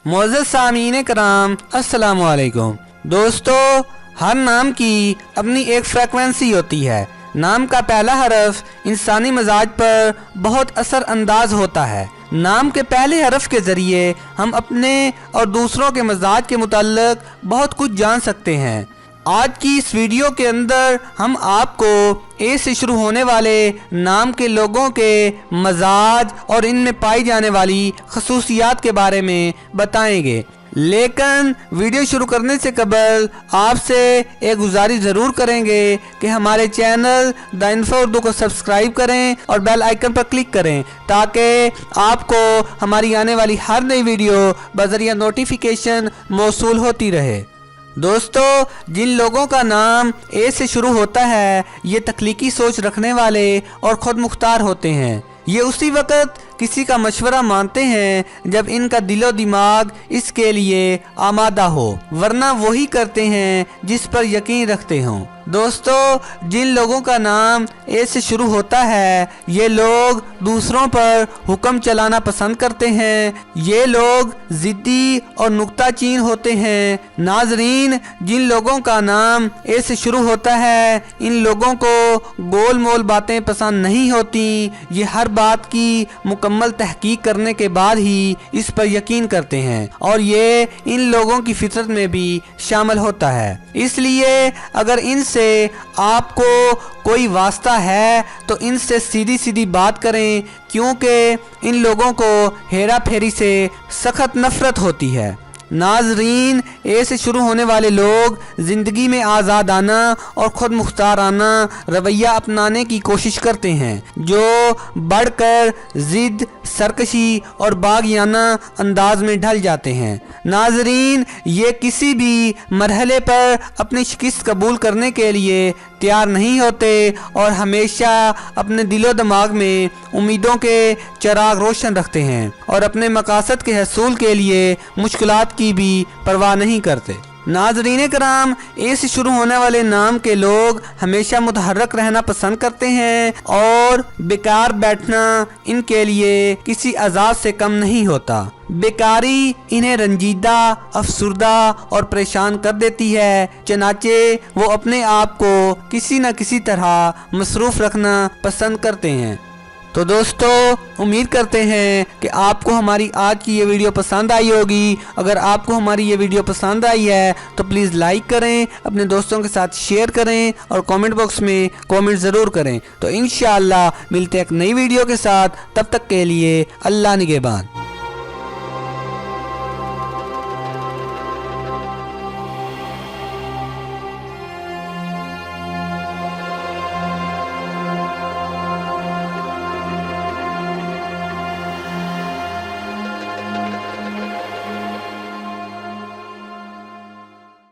मोअज़्ज़ज़ सामीन कराम, अस्सलामु अलैकुम। दोस्तों, हर नाम की अपनी एक फ्रीक्वेंसी होती है। नाम का पहला हरफ इंसानी मिजाज पर बहुत असर अंदाज होता है। नाम के पहले हरफ के ज़रिए हम अपने और दूसरों के मिजाज के मुताल्लिक बहुत कुछ जान सकते हैं। आज की इस वीडियो के अंदर हम आपको ए से शुरू होने वाले नाम के लोगों के मजाज और इनमें पाई जाने वाली खसूसियात के बारे में बताएंगे। लेकिन वीडियो शुरू करने से कबल आपसे एक गुजारिश ज़रूर करेंगे कि हमारे चैनल द इन्फो उर्दू को सब्सक्राइब करें और बेल आइकन पर क्लिक करें ताकि आपको हमारी आने वाली हर नई वीडियो बज़रिया नोटिफिकेशन मौसूल होती रहे। दोस्तों, जिन लोगों का नाम ए से शुरू होता है ये तख्लीकी सोच रखने वाले और ख़ुद मुख्तार होते हैं। ये उसी वक़्त किसी का मशवरा मानते हैं जब इनका दिलो दिमाग इसके लिए आमादा हो, वरना वही करते हैं जिस पर यकीन रखते हों। दोस्तों, जिन लोगों का नाम ए से शुरू होता है ये लोग दूसरों पर हुक्म चलाना पसंद करते हैं। ये लोग ज़िद्दी और नुक्ताचीन होते हैं। नाजरीन, जिन लोगों का नाम ए से शुरू होता है इन लोगों को गोल मोल बातें पसंद नहीं होती। ये हर बात की मुकम्मल तहकीक करने के बाद ही इस पर यकीन करते हैं और ये इन लोगों की फितरत में भी शामिल होता है। इसलिए अगर इनसे आपको कोई वास्ता है तो इनसे सीधी सीधी बात करें, क्योंकि इन लोगों को हेरा फेरी से सख्त नफरत होती है। नाजरीन, ए से शुरू होने वाले लोग ज़िंदगी में आज़ादाना और ख़ुद मुख्ताराना रवैया अपनाने की कोशिश करते हैं, जो बढ़कर ज़िद, सरकशी और बागियाना अंदाज में ढल जाते हैं। नाजरीन, ये किसी भी मरहले पर अपनी शिकस्त कबूल करने के लिए तैयार नहीं होते और हमेशा अपने दिलो दिमाग में उम्मीदों के चिराग रोशन रखते हैं और अपने मकासद के हसूल के लिए मुश्किलात की भी परवाह नहीं करते। नाज़रीन कराम, ए से शुरू होने वाले नाम के लोग हमेशा मुतहर्रक रहना पसंद करते हैं और बेकार बैठना इनके लिए किसी अजाब से कम नहीं होता। बेकारी इन्हें रंजीदा, अफसुर्दा और परेशान कर देती है, चनाचे वो अपने आप को किसी न किसी तरह मसरूफ़ रखना पसंद करते हैं। तो दोस्तों, उम्मीद करते हैं कि आपको हमारी आज की ये वीडियो पसंद आई होगी। अगर आपको हमारी ये वीडियो पसंद आई है तो प्लीज़ लाइक करें, अपने दोस्तों के साथ शेयर करें और कमेंट बॉक्स में कमेंट ज़रूर करें। तो इंशाअल्लाह मिलते हैं एक नई वीडियो के साथ। तब तक के लिए अल्लाह निगहबान।